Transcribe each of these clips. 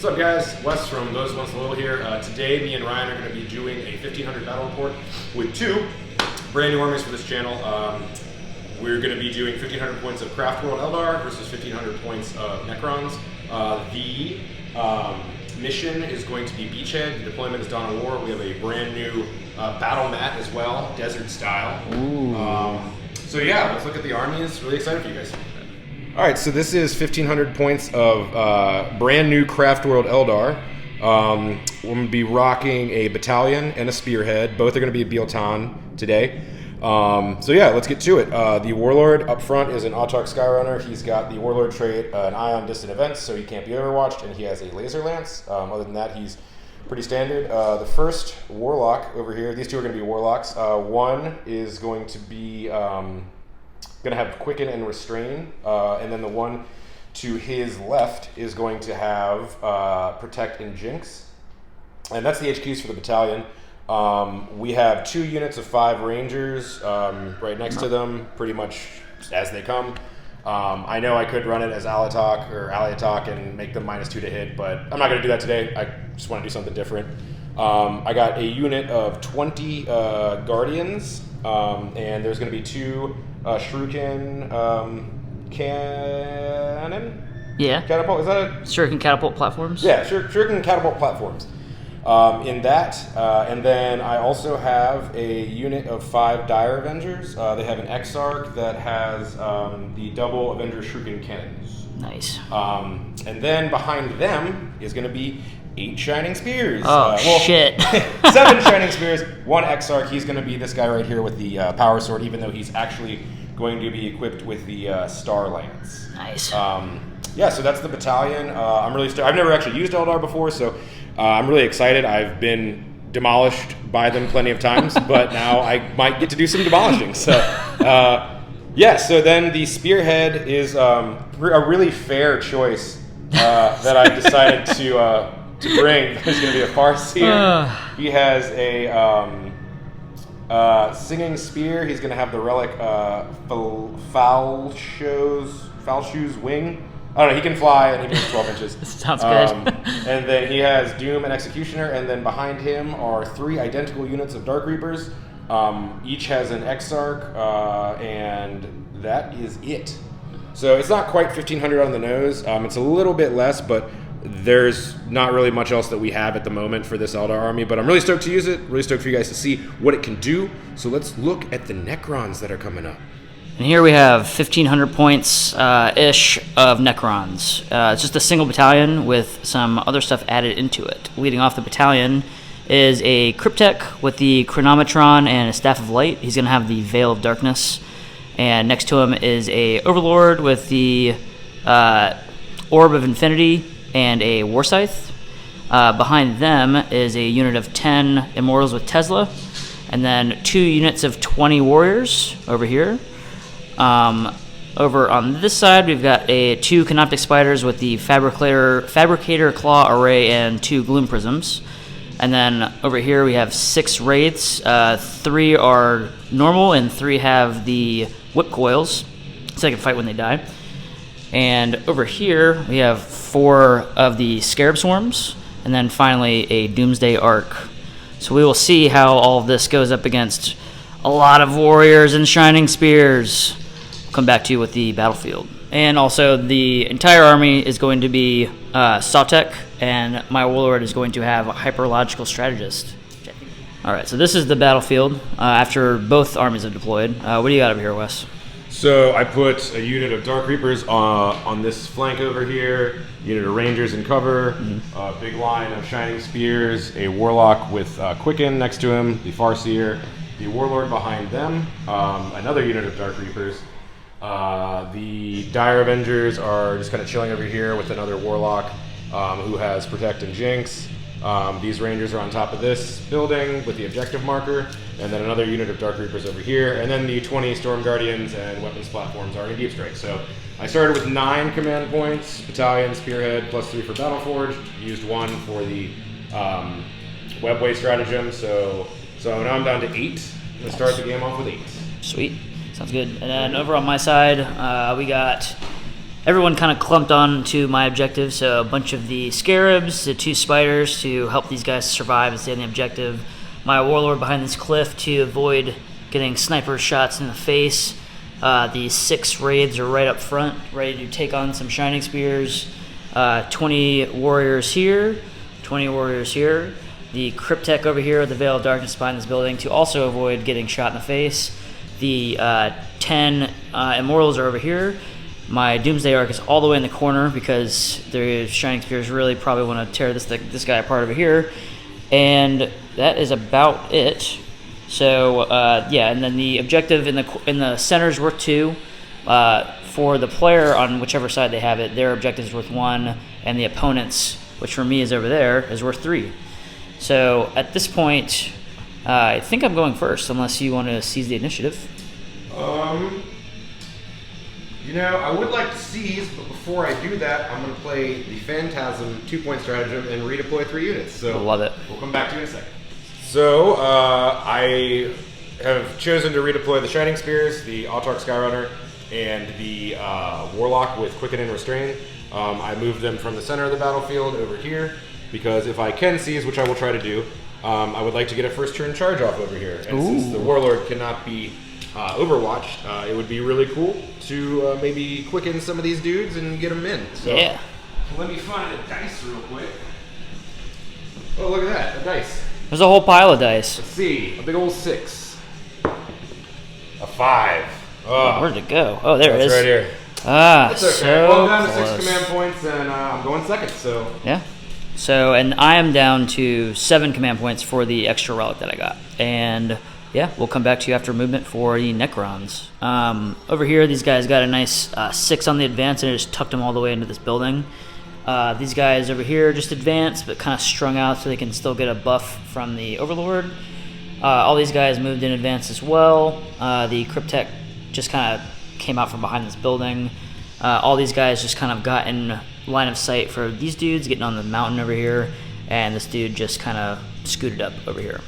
What's up, guys? Wes from Those Once Loyal here. Today, me and Ryan are going to be doing a 1500 battle report with two brand new armies for this channel. We're going to be doing 1500 points of Craftworld Eldar versus 1500 points of Necrons. The mission is going to be Beachhead. The deployment is Dawn of War. We have a brand new battle mat as well, desert style. So yeah, let's look at the armies. Really excited for you guys. All right, so this is 1,500 points of brand new Craftworld Eldar. We're going to be rocking a battalion and a spearhead. Both are going to be Biel-Tan today. So yeah, let's get to it. The Warlord up front is an Autarch Skyrunner. He's got the Warlord trait, an eye on distant events, so he can't be overwatched, and he has a laser lance. Other than that, he's pretty standard. The first Warlock over here, these two are going to be Warlocks. One is going to be going to have Quicken and Restrain, and then the one to his left is going to have Protect and Jinx. And that's the HQs for the battalion. We have 2 units of 5 Rangers right next to them, pretty much as they come. I know I could run it as Aliatok and make them -2 to hit, but I'm not going to do that today. I just want to do something different. I got a unit of 20 Guardians, and there's going to be 2 Shuriken cannon? Yeah. Catapult? Is that a... Shuriken catapult platforms? Yeah, Shuriken catapult platforms. In that, and then I also have a unit of 5 Dire Avengers. They have an Exarch that has the double Avenger Shuriken cannons. Nice. And then behind them is going to be 8 Shining Spears. Oh, shit. 7 Shining Spears, 1 Exarch. He's going to be this guy right here with the Power Sword, even though he's actually going to be equipped with the Star Lance. Nice. Yeah, so that's the battalion. I'm really I've never actually used Eldar before, so I'm really excited. I've been demolished by them plenty of times, but now I might get to do some demolishing. So, yeah, so then the Spearhead is a really fair choice that I decided to bring. There's going to be a Farseer. He has a Singing Spear. He's going to have the relic Foul Shoes Wing. I don't know, he can fly and he moves 12 inches. Sounds good. And then he has Doom and Executioner, and then behind him are 3 identical units of Dark Reapers. Each has an Exarch, and that is it. So it's not quite 1,500 on the nose. It's a little bit less, but there's not really much else that we have at the moment for this Eldar army. But I'm really stoked to use it, really stoked for you guys to see what it can do. So let's look at the Necrons that are coming up. And here we have 1,500 points ish of Necrons. It's just a single battalion with some other stuff added into it. Leading off the battalion is a Cryptek with the Chronometron and a Staff of Light. He's going to have the Veil of Darkness. And next to him is a Overlord with the Orb of Infinity and a War Scythe. Behind them is a unit of 10 Immortals with Tesla. And then 2 units of 20 Warriors over here. Over on this side, we've got 2 Canoptic Spiders with the Fabricator Claw Array and 2 Gloom Prisms. And then over here we have 6 Wraiths. 3 are normal and 3 have the Whip Coils, so they can fight when they die. And over here we have 4 of the Scarab Swarms, and then finally a Doomsday Arc. So we will see how all of this goes up against a lot of Warriors and Shining Spears. Come back to you with the battlefield. And also the entire army is going to be Sautekh, and my Warlord is going to have a Hyperlogical Strategist. Alright, so this is the battlefield after both armies have deployed. What do you got over here, Wes? So I put a unit of Dark Reapers on this flank over here, unit of Rangers in cover, a big line of Shining Spears, a Warlock with Quicken next to him, the Farseer, the Warlord behind them, another unit of Dark Reapers. The Dire Avengers are just kind of chilling over here with another Warlock who has Protect and Jinx. These Rangers are on top of this building with the objective marker, and then another unit of Dark Reapers over here, and then the 20 Storm Guardians and Weapons platforms are in Deep Strike. So I started with 9 command points, Battalion, Spearhead, +3 for Battleforged, used 1 for the Webway Stratagem, so now I'm down to 8. I'm going to start the game off with 8. Sweet. Sounds good. And then over on my side, we got everyone kind of clumped on to my objective. So a bunch of the scarabs, the 2 spiders to help these guys survive and stay on the objective. My warlord behind this cliff to avoid getting sniper shots in the face. The 6 raids are right up front, ready to take on some shining spears. 20 warriors here, 20 warriors here. The Cryptek over here, the Veil of Darkness behind this building to also avoid getting shot in the face. The 10 Immortals are over here. My Doomsday Arc is all the way in the corner because the Shining Spears really probably want to tear this guy apart over here. And that is about it. So yeah, and then the objective in the center is worth 2. For the player on whichever side they have it, their objective is worth 1, and the opponent's, which for me is over there, is worth 3. So at this point, I think I'm going first, unless you want to seize the initiative. You know, I would like to seize, but before I do that, I'm going to play the Phantasm 2-point stratagem and redeploy 3 units. So love it. We'll come back to you in a second. So I have chosen to redeploy the Shining Spears, the Autarch Skyrunner, and the Warlock with Quicken and Restrain. I moved them from the center of the battlefield over here because if I can seize, which I will try to do, I would like to get a first turn charge off over here. And since the Warlord cannot be overwatched, it would be really cool to maybe quicken some of these dudes and get them in. So yeah. Let me find a dice real quick. Oh, look at that, a dice. There's a whole pile of dice. Let's see, a big old 6. A 5. Oh, where'd it go? Oh, there it is. Right here. That's okay. so Well, I'm down to close. 6 command points, and I'm going second, so... Yeah. So, and I am down to 7 command points for the extra relic that I got. And, yeah, we'll come back to you after movement for the Necrons. Over here, these guys got a nice 6 on the advance, and I just tucked them all the way into this building. These guys over here just advanced, but kind of strung out so they can still get a buff from the Overlord. All these guys moved in advance as well. The Cryptek just kind of came out from behind this building. All these guys just kind of got in line of sight for these dudes getting on the mountain over here, and this dude just kind of scooted up over here.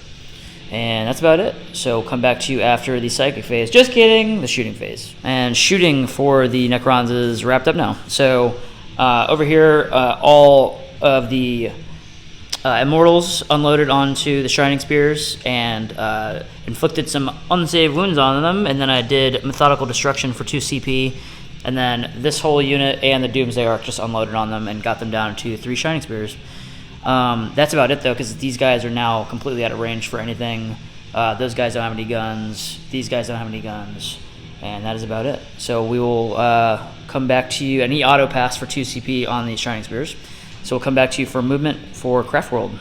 And that's about it. So come back to you after the psychic phase. Just kidding, the shooting phase. And shooting for the Necrons is wrapped up now. So over here, all of the Immortals unloaded onto the Shining Spears and inflicted some unsaved wounds on them, and then I did Methodical Destruction for 2 CP, and then this whole unit and the Doomsday Arc just unloaded on them and got them down to 3 Shining Spears. That's about it though, because these guys are now completely out of range for anything. Those guys don't have any guns, these guys don't have any guns, and that is about it. So we will come back to you, any auto pass for 2 CP on these Shining Spears. So we'll come back to you for movement for Craftworld.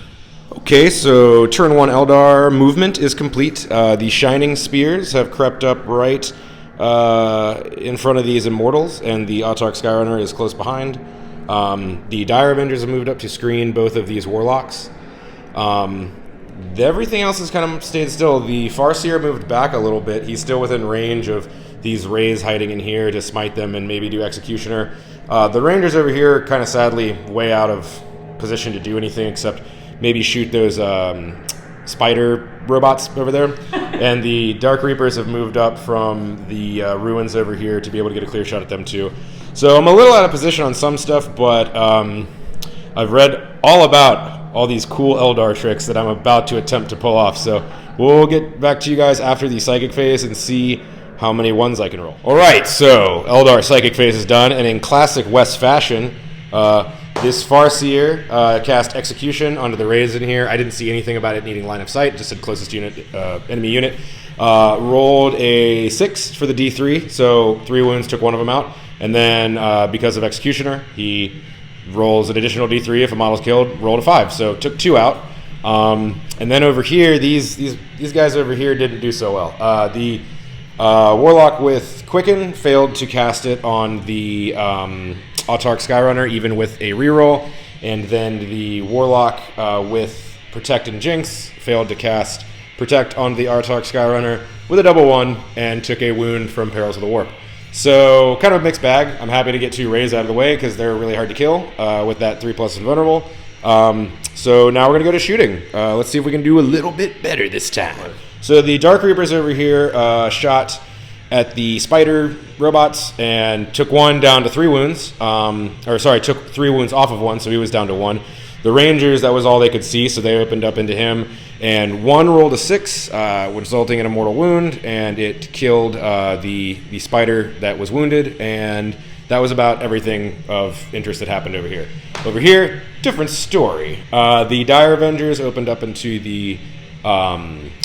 Okay, so turn 1 Eldar movement is complete. The Shining Spears have crept up right in front of these Immortals, and the Autarch Skyrunner is close behind. The Dire Avengers have moved up to screen both of these Warlocks. Everything else has kind of stayed still. The Farseer moved back a little bit. He's still within range of these Rays hiding in here to smite them and maybe do Executioner. The Rangers over here are kind of sadly way out of position to do anything except maybe shoot those spider robots over there. And the Dark Reapers have moved up from the ruins over here to be able to get a clear shot at them too. So I'm a little out of position on some stuff, but I've read all about all these cool Eldar tricks that I'm about to attempt to pull off. So we'll get back to you guys after the Psychic phase and see how many ones I can roll. All right, so Eldar Psychic phase is done, and in classic West fashion, this Farseer cast Execution onto the Rays in here. I didn't see anything about it needing line of sight, just said closest unit, enemy unit. Rolled a 6 for the D3, so 3 wounds, took 1 of them out. And then because of Executioner, he rolls an additional D3 if a model's killed, rolled a 5, so took 2 out. And then over here, these guys over here didn't do so well. The Warlock with Quicken failed to cast it on the Autarch Skyrunner, even with a reroll, and then the Warlock with Protect and Jinx failed to cast Protect on the Autarch Skyrunner with a double 1 and took a wound from Perils of the Warp. So kind of a mixed bag. I'm happy to get 2 Rays out of the way because they're really hard to kill with that 3+ invulnerable. So now we're going to go to shooting. Let's see if we can do a little bit better this time. So the Dark Reapers over here shot at the spider robots and took one down to 3 wounds. Took 3 wounds off of one, so he was down to 1. The Rangers, that was all they could see, so they opened up into him. And one rolled a 6, resulting in a mortal wound, and it killed the spider that was wounded, and that was about everything of interest that happened over here. Over here, different story. The Dire Avengers opened up into the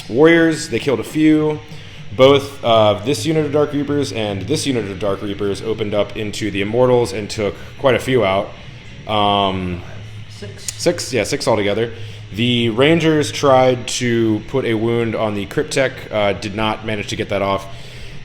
Warriors. They killed a few. Both this unit of Dark Reapers and this unit of Dark Reapers opened up into the Immortals and took quite a few out. 6 altogether. The Rangers tried to put a wound on the Cryptek, did not manage to get that off.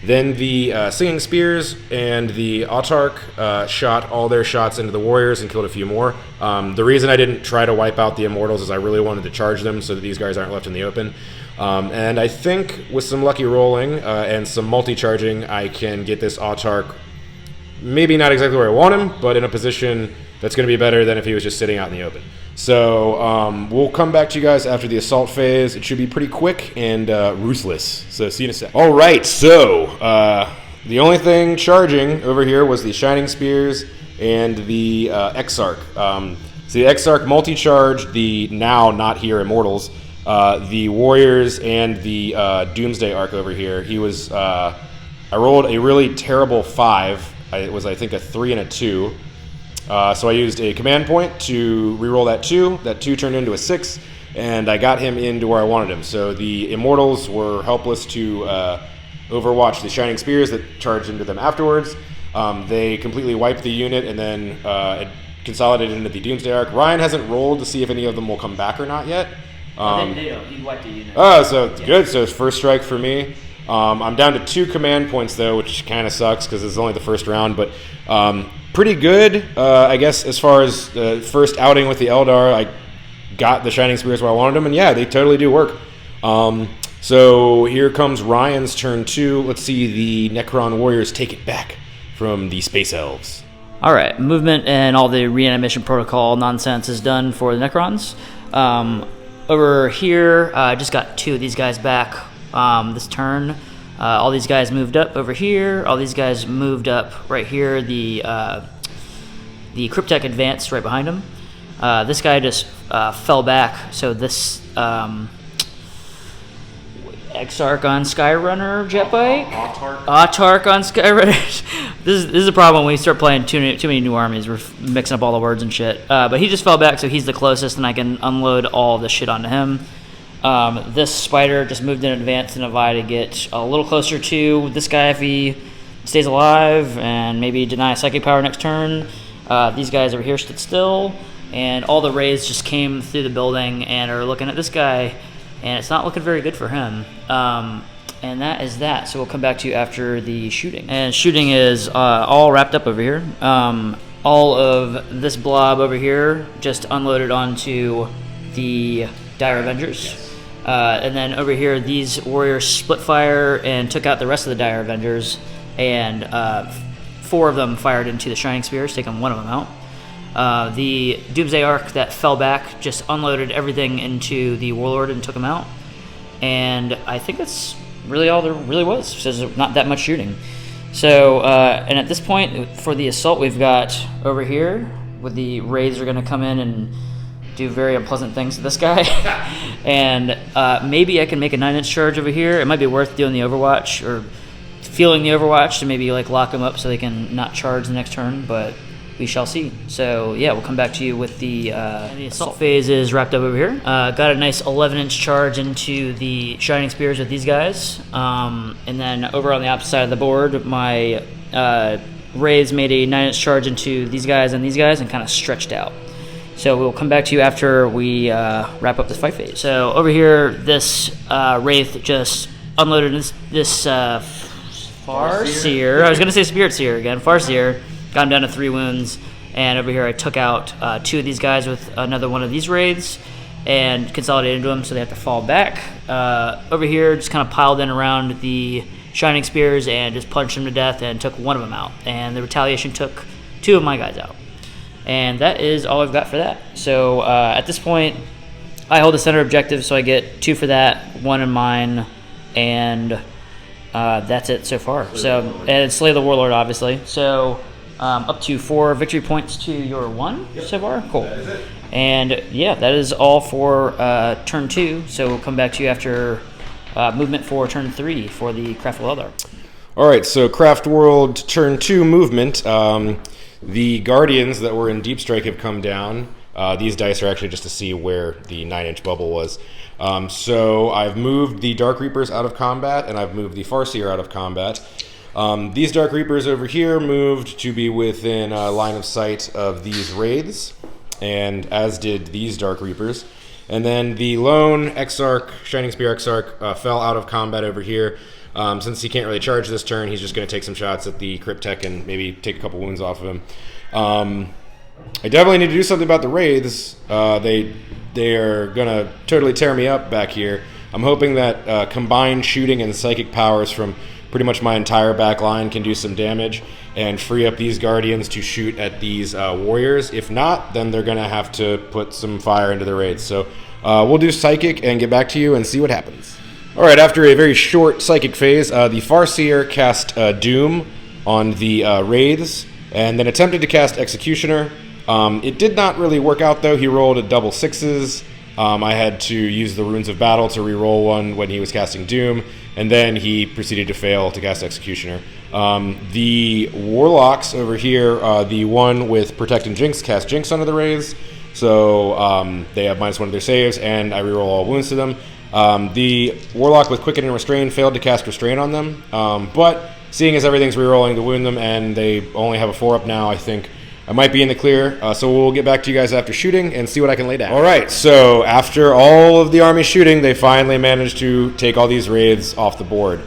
Then the Singing Spears and the Autarch shot all their shots into the Warriors and killed a few more. The reason I didn't try to wipe out the Immortals is I really wanted to charge them so that these guys aren't left in the open. And I think with some lucky rolling and some multi-charging, I can get this Autarch maybe not exactly where I want him, but in a position that's going to be better than if he was just sitting out in the open. So we'll come back to you guys after the assault phase. It should be pretty quick and ruthless. So see you in a sec. All right, so the only thing charging over here was the Shining Spears and the Exarch. So the Exarch multi-charged the now not here Immortals, the Warriors, and the Doomsday Arc over here. He was I rolled a really terrible 5. It was, I think, a 3 and a 2. So I used a command point to reroll that 2. That 2 turned into a 6, and I got him into where I wanted him. So the Immortals were helpless to overwatch the Shining Spears that charged into them afterwards. They completely wiped the unit, and then it consolidated into the Doomsday Arc. Ryan hasn't rolled to see if any of them will come back or not yet. They don't. He wiped the unit. Oh, so it's good. So it's first strike for me. I'm down to 2 command points, though, which kind of sucks because it's only the first round. But pretty good, I guess, as far as the first outing with the Eldar. I got the Shining Spears where I wanted them, and yeah, they totally do work. So here comes Ryan's turn 2. Let's see the Necron Warriors take it back from the Space Elves. All right, movement and all the reanimation protocol nonsense is done for the Necrons. Over here, I just got 2 of these guys back this turn. All these guys moved up over here. All these guys moved up right here. The Cryptek advanced right behind him. This guy just fell back. So this Exarch on Skyrunner jet bike. Autarch on Skyrunner. This is a problem when we start playing too many new armies. We're mixing up all the words and shit. But he just fell back, so he's the closest, and I can unload all the shit onto him. This spider just moved in advance and Avai to get a little closer to this guy if he stays alive, and maybe deny psychic power next turn. These guys over here stood still, and all the rays just came through the building and are looking at this guy, and it's not looking very good for him. And that is that. So we'll come back to you after the shooting. And shooting is all wrapped up over here. All of this blob over here just unloaded onto the Dire Avengers. And then over here, these warriors split fire and took out the rest of the Dire Avengers. And 4 of them fired into the Shining Spears, taking 1 of them out. The Doomsday Arc that fell back just unloaded everything into the Warlord and took him out. And I think that's really all there really was. So there's not that much shooting. So, and at this point, for the assault, we've got over here, with the raids are going to come in and do very unpleasant things to this guy. And maybe I can make a 9-inch charge over here. It might be worth doing the Overwatch, or feeling the Overwatch to maybe like lock them up so they can not charge the next turn, but we shall see. So yeah, we'll come back to you with the assault phase is wrapped up over here. Got a nice 11-inch charge into the Shining Spears with these guys. And then over on the opposite side of the board, my Rays made a 9-inch charge into these guys and kind of stretched out. So we'll come back to you after we wrap up this fight phase. So over here, this Wraith just unloaded this Farseer. I was going to say Spirit Seer again. Farseer. Got him down to 3 wounds. And over here I took out 2 of these guys with another one of these raids and consolidated into them so they have to fall back. Over here, just kind of piled in around the Shining Spears and just punched them to death and took 1 of them out. And the retaliation took 2 of my guys out. And that is all I've got for that. So at this point, I hold the center objective, so I get 2 for that, 1 in mine, and that's it so far. And Slay the Warlord, obviously. So up to 4 victory points to your 1 so far. Cool. That is it. And yeah, that is all for turn 2. So we'll come back to you after movement for turn 3 for the Craftworld Eldar. All right, so Craftworld turn 2 movement. The Guardians that were in Deep Strike have come down. These dice are actually just to see where the 9-inch bubble was. So I've moved the Dark Reapers out of combat, and I've moved the Farseer out of combat. These Dark Reapers over here moved to be within line of sight of these Wraiths, and as did these Dark Reapers. And then the lone Exarch, Shining Spear Exarch, fell out of combat over here. Since he can't really charge this turn, he's just going to take some shots at the Crypt Tech and maybe take a couple wounds off of him. I definitely need to do something about the Wraiths. They are going to totally tear me up back here. I'm hoping that combined shooting and psychic powers from pretty much my entire back line can do some damage and free up these Guardians to shoot at these Warriors. If not, then they're going to have to put some fire into the Wraiths. So we'll do Psychic and get back to you and see what happens. All right, after a very short Psychic phase, the Farseer cast Doom on the Wraiths and then attempted to cast Executioner. It did not really work out, though. He rolled a double 6s. I had to use the Runes of Battle to re-roll one when he was casting Doom, and then he proceeded to fail to cast Executioner. The Warlocks over here, the one with Protect and Jinx, cast Jinx onto the Wraiths, so they have -1 of their saves, and I re-roll all wounds to them. The Warlock with Quicken and Restrain failed to cast Restrain on them, but seeing as everything's re-rolling to wound them, and they only have a 4-up now, I think I might be in the clear, so we'll get back to you guys after shooting and see what I can lay down. All right, so after all of the army shooting, they finally managed to take all these Wraiths off the board.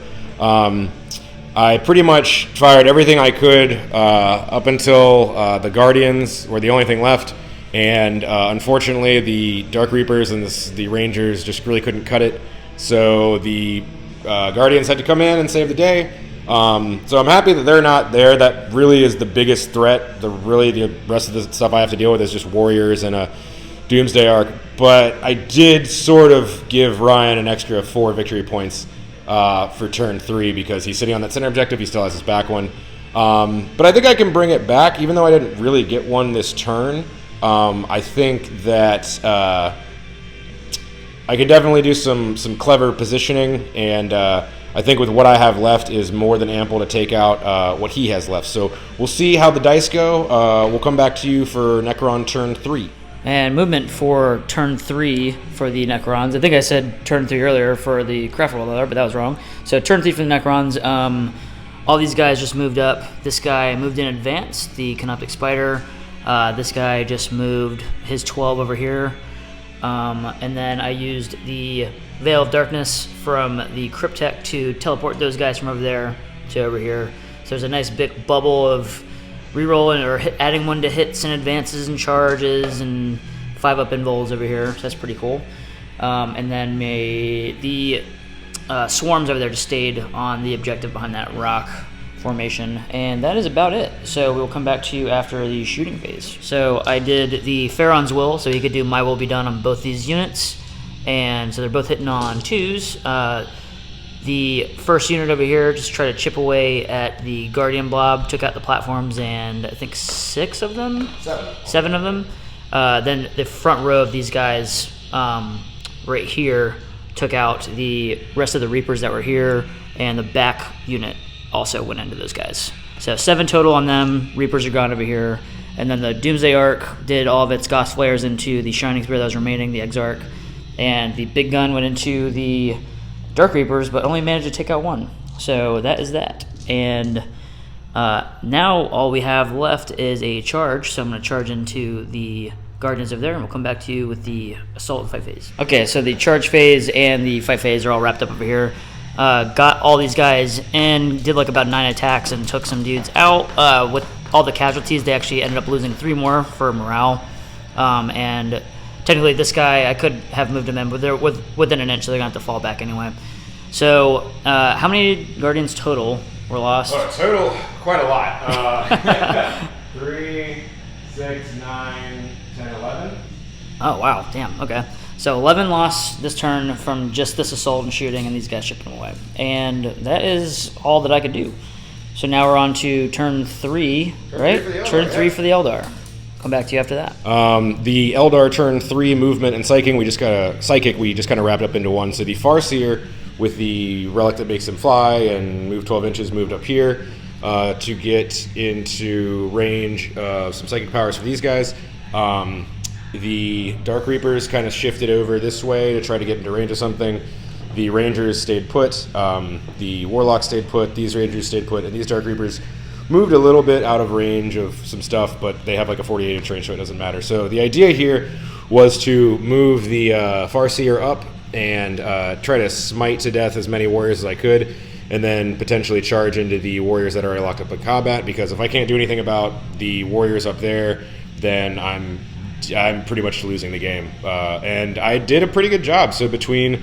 I pretty much fired everything I could up until the Guardians were the only thing left, and unfortunately the Dark Reapers and the Rangers just really couldn't cut it, so the Guardians had to come in and save the day. So I'm happy that they're not there. That really is the biggest threat. The rest of the stuff I have to deal with is just Warriors and a Doomsday Arc. But I did sort of give Ryan an extra 4 victory points for turn 3 because he's sitting on that center objective. He still has his back one. But I think I can bring it back, even though I didn't really get one this turn. I think that I can definitely do some clever positioning, and I think with what I have left is more than ample to take out what he has left. So we'll see how the dice go. We'll come back to you for Necron turn 3. And movement for turn 3 for the Necrons. I think I said turn 3 earlier for the Craftworld Eldar, but that was wrong. So turn 3 for the Necrons. All these guys just moved up. This guy moved in advance, the Canoptic Spider. This guy just moved his 12 over here. And then I used the Veil of Darkness from the Crypt Tech to teleport those guys from over there to over here. So there's a nice big bubble of rerolling or adding 1 to hits and advances and charges and 5-up invols over here. So that's pretty cool. And then the swarms over there just stayed on the objective behind that rock formation, and that is about it. So we'll come back to you after the shooting phase. So I did the Pharaon's Will, so he could do My Will Be Done on both these units, and so they're both hitting on 2s. The first unit over here just tried to chip away at the Guardian Blob, took out the platforms, and I think 6 of them? 7 of them. Then the front row of these guys right here took out the rest of the Reapers that were here, and the back unit also went into those guys. So 7 total on them. Reapers are gone over here. And then the Doomsday Arc did all of its Goth Flares into the Shining Spear that was remaining, the Exarch. And the big gun went into the Dark Reapers, but only managed to take out 1. So that is that. And now all we have left is a charge. So I'm going to charge into the Guardians over there, and we'll come back to you with the Assault and Fight phase. Okay, so the charge phase and the fight phase are all wrapped up over here. Got all these guys in, did like about 9 attacks and took some dudes out. With all the casualties, they actually ended up losing 3 more for morale. And technically this guy, I could have moved him in, but they're within an inch, so they're going to have to fall back anyway. So how many Guardians total were lost? Well, total, quite a lot. 3, 6, 9, 10, 11. Oh, wow. Damn. Okay. So 11 lost this turn from just this assault and shooting, and these guys shipping them away. And that is all that I could do. So now we're on to turn 3, right? Turn 3 for the Eldar. Come back to you after that. The Eldar turn 3 movement and psychic, we just kind of wrapped up into one. So the Farseer with the relic that makes him fly and move 12 inches moved up here to get into range of some psychic powers for these guys. The Dark Reapers kind of shifted over this way to try to get into range of something. The Rangers stayed put. The Warlocks stayed put. These Rangers stayed put. And these Dark Reapers moved a little bit out of range of some stuff, but they have like a 48-inch range, so it doesn't matter. So the idea here was to move the Farseer up and try to smite to death as many warriors as I could, and then potentially charge into the warriors that are locked up in combat, because if I can't do anything about the warriors up there, then I'm pretty much losing the game. And I did a pretty good job. So between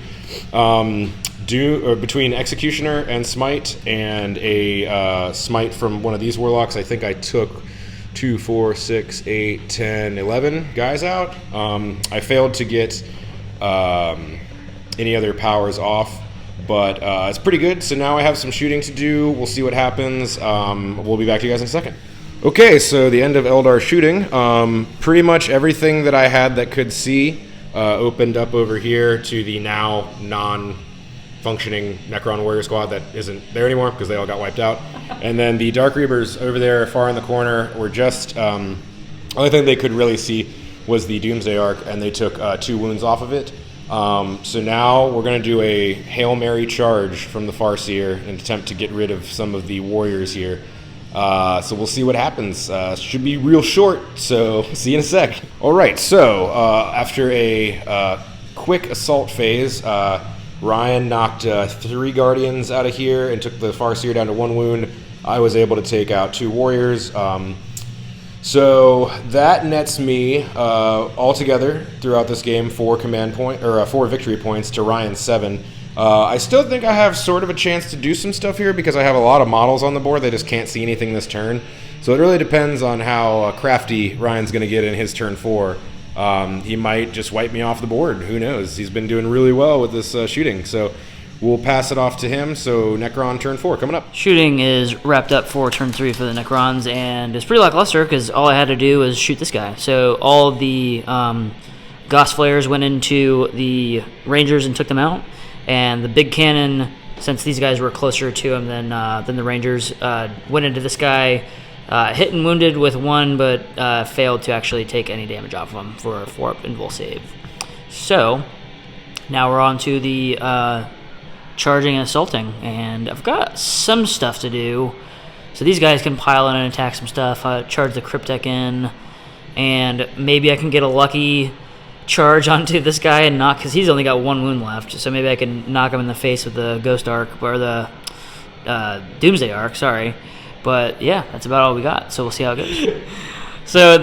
Executioner and Smite and a Smite from one of these Warlocks, I think I took 2, 4, 6, 8, 10, 11 guys out. I failed to get any other powers off, but it's pretty good. So now I have some shooting to do. We'll see what happens. We'll be back to you guys in a second. Okay, so the end of Eldar shooting. Pretty much everything that I had that could see opened up over here to the now non-functioning Necron warrior squad that isn't there anymore because they all got wiped out. And then the Dark Reapers over there far in the corner were just... only thing they could really see was the Doomsday Arc, and they took 2 wounds off of it. So now we're going to do a Hail Mary charge from the Farseer in an attempt to get rid of some of the warriors here. So we'll see what happens. Should be real short, so see you in a sec. Alright, so after a quick assault phase, Ryan knocked 3 Guardians out of here and took the Farseer down to 1 wound. I was able to take out 2 warriors. So that nets me altogether throughout this game 4 victory points to Ryan's 7. I still think I have sort of a chance to do some stuff here because I have a lot of models on the board. They just can't see anything this turn. So it really depends on how crafty Ryan's going to get in his turn 4. He might just wipe me off the board. Who knows? He's been doing really well with this shooting. So we'll pass it off to him. So Necron turn 4 coming up. Shooting is wrapped up for turn 3 for the Necrons, and it's pretty lackluster because all I had to do was shoot this guy. So all of the Gauss Flares went into the Rangers and took them out. And the big cannon, since these guys were closer to him than the Rangers, went into this guy, hit and wounded with 1, but failed to actually take any damage off of him for a 4-up invul save. So now we're on to the charging and assaulting, and I've got some stuff to do. So these guys can pile in and attack some stuff. Charge the Cryptek in, and maybe I can get a lucky charge onto this guy and knock, because he's only got 1 wound left, so maybe I can knock him in the face with the Ghost Arc, or the Doomsday Arc, sorry. But yeah, that's about all we got, so we'll see how it goes. So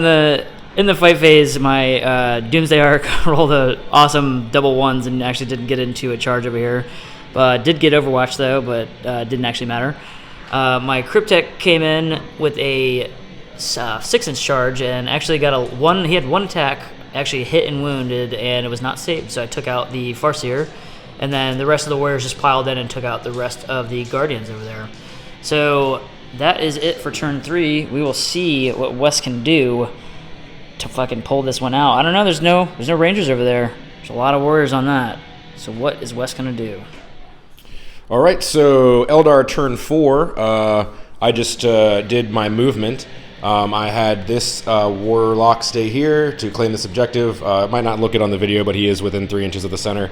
in the fight phase, my Doomsday Arc rolled a awesome double 1s and actually didn't get into a charge over here. Did get Overwatch though, but didn't actually matter. My Cryptek came in with a 6-inch charge and actually got he had 1 attack, actually hit and wounded, and it was not saved, so I took out the Farseer, and then the rest of the warriors just piled in and took out the rest of the Guardians over there. So that is it for turn 3. We will see what Wes can do to fucking pull this one out. I don't know, there's no Rangers over there. There's a lot of warriors on that. So what is Wes gonna do? Alright, so Eldar turn 4. I just did my movement. I had this Warlock stay here to claim this objective. It might not look it on the video, but he is within 3 inches of the center.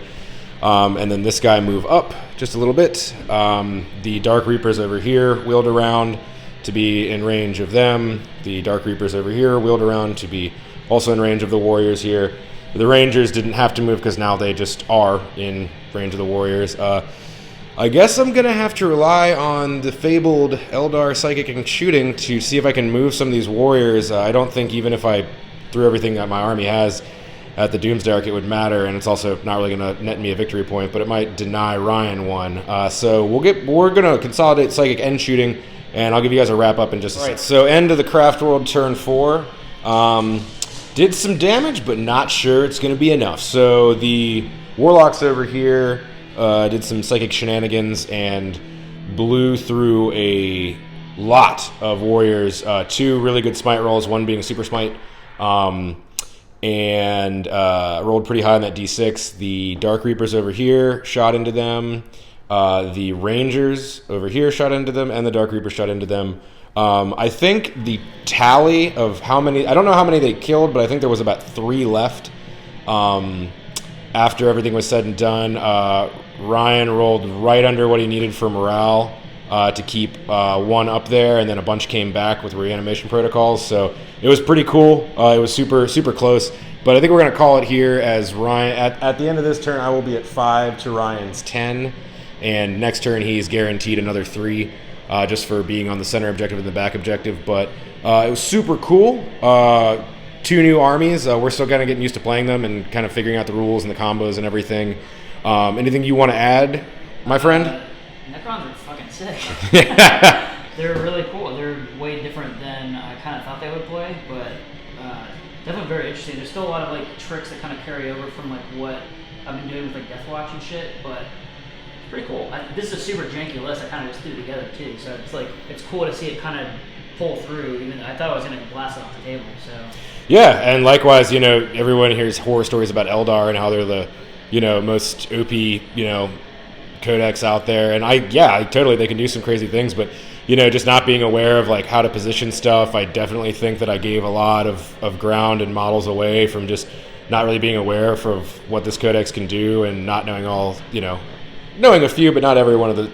And then this guy move up just a little bit. The Dark Reapers over here wheeled around to be in range of them. The Dark Reapers over here wheeled around to be also in range of the Warriors here. The Rangers didn't have to move because now they just are in range of the Warriors. I guess I'm going to have to rely on the fabled Eldar Psychic and Shooting to see if I can move some of these warriors. I don't think even if I threw everything that my army has at the Doomsday Arc it would matter, and it's also not really going to net me a victory point, but it might deny Ryan one. So we're going to consolidate Psychic and Shooting, and I'll give you guys a wrap up in just a second. So end of the Craftworld turn 4. Did some damage, but not sure it's going to be enough. So the Warlocks over here did some psychic shenanigans and blew through a lot of warriors. 2 really good smite rolls, 1 being a super smite, and rolled pretty high on that d6. The Dark Reapers over here shot into them. The Rangers over here shot into them, and the Dark Reapers shot into them. I think the tally of how many, I don't know how many they killed, but I think there was about 3 left after everything was said and done. Ryan rolled right under what he needed for morale to keep 1 up there, and then a bunch came back with reanimation protocols. So it was pretty cool. It was super, super close. But I think we're going to call it here as Ryan, at the end of this turn, I will be at 5 to Ryan's 10. And next turn, he's guaranteed another 3 just for being on the center objective and the back objective. But it was super cool. 2 new armies. We're still kind of getting used to playing them and kind of figuring out the rules and the combos and everything. Anything you want to add, my friend? Necrons are fucking sick. They're really cool. They're way different than I kind of thought they would play, but definitely very interesting. There's still a lot of like tricks that kind of carry over from like what I've been doing with like Deathwatch and shit, but it's pretty cool. This is a super janky list. I kind of just threw together too, so it's like it's cool to see it kind of pull through. Even I thought I was gonna blast it off the table. So yeah, and likewise, you know, everyone hears horror stories about Eldar and how they're the, you know, most OP, you know, codex out there, and totally they can do some crazy things, but you know, just not being aware of like how to position stuff. I definitely think that I gave a lot of ground and models away from just not really being aware of what this codex can do and not knowing all, you know, knowing a few but not every one of the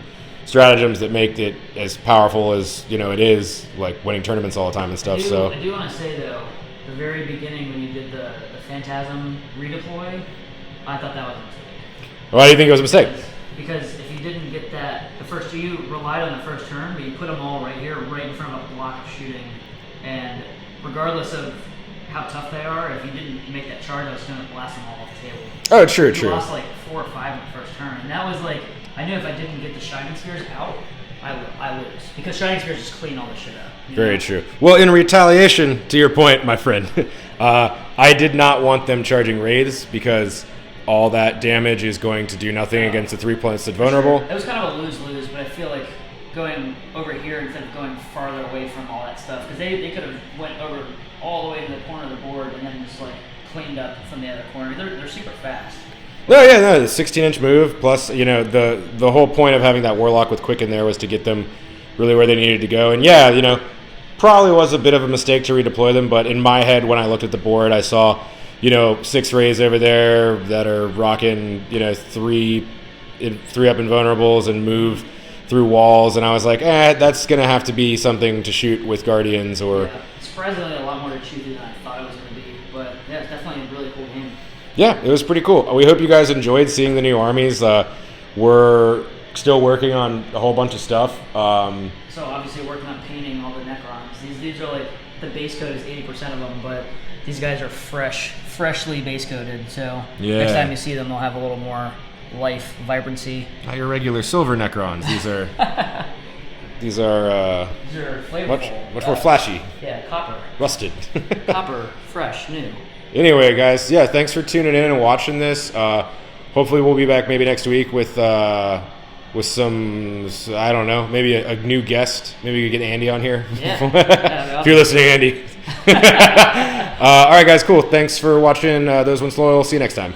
stratagems that make it as powerful as, you know, it is, like winning tournaments all the time and stuff. I do want to say though, the very beginning when you did the Phantasm redeploy, I thought that was a mistake. Why do you think it was a mistake? Because if you didn't get that, you relied on the first turn, but you put them all right here, right in front of a block of shooting, and regardless of how tough they are, if you didn't make that charge, I was going to blast them all off the table. Oh, true. You lost like 4 or 5 in the first turn, and that was like, I knew if I didn't get the Shining Spears out, I lose. Because Shining Spears just clean all this shit up. Very true. Well, in retaliation to your point, my friend, I did not want them charging raids because all that damage is going to do nothing against the 3-planet vulnerable. Sure. It was kind of a lose-lose, but I feel like going over here instead of going farther away from all that stuff, because they could have went over all the way to the corner of the board and then just like cleaned up from the other corner. They're super fast. The 16-inch move, plus, you know, the whole point of having that Warlock with Quick in there was to get them really where they needed to go. And yeah, you know, probably was a bit of a mistake to redeploy them, but in my head when I looked at the board, I saw, you know, 6 rays over there that are rocking, you know, 3 up invulnerables and move through walls, and I was like, that's gonna have to be something to shoot with Guardians or. Yeah, surprisingly, a lot more to chew through than I thought it was gonna be, but yeah, it's definitely a really cool game. Yeah, it was pretty cool. We hope you guys enjoyed seeing the new armies. We're still working on a whole bunch of stuff. So obviously working on painting all the Necrons. These are like, the base code is 80% of them, but these guys are freshly base coded. So next time you see them, they'll have a little more life, vibrancy. Not your regular silver Necrons. These are these are flavorful. Much more flashy. Yeah, copper. Rusted. Copper, fresh, new. Anyway, guys, yeah, thanks for tuning in and watching this. Hopefully, we'll be back maybe next week with some, I don't know, maybe a new guest. Maybe we could get Andy on here. Yeah. If you're listening, Andy. All right, guys, cool. Thanks for watching Those Ones Loyal. See you next time.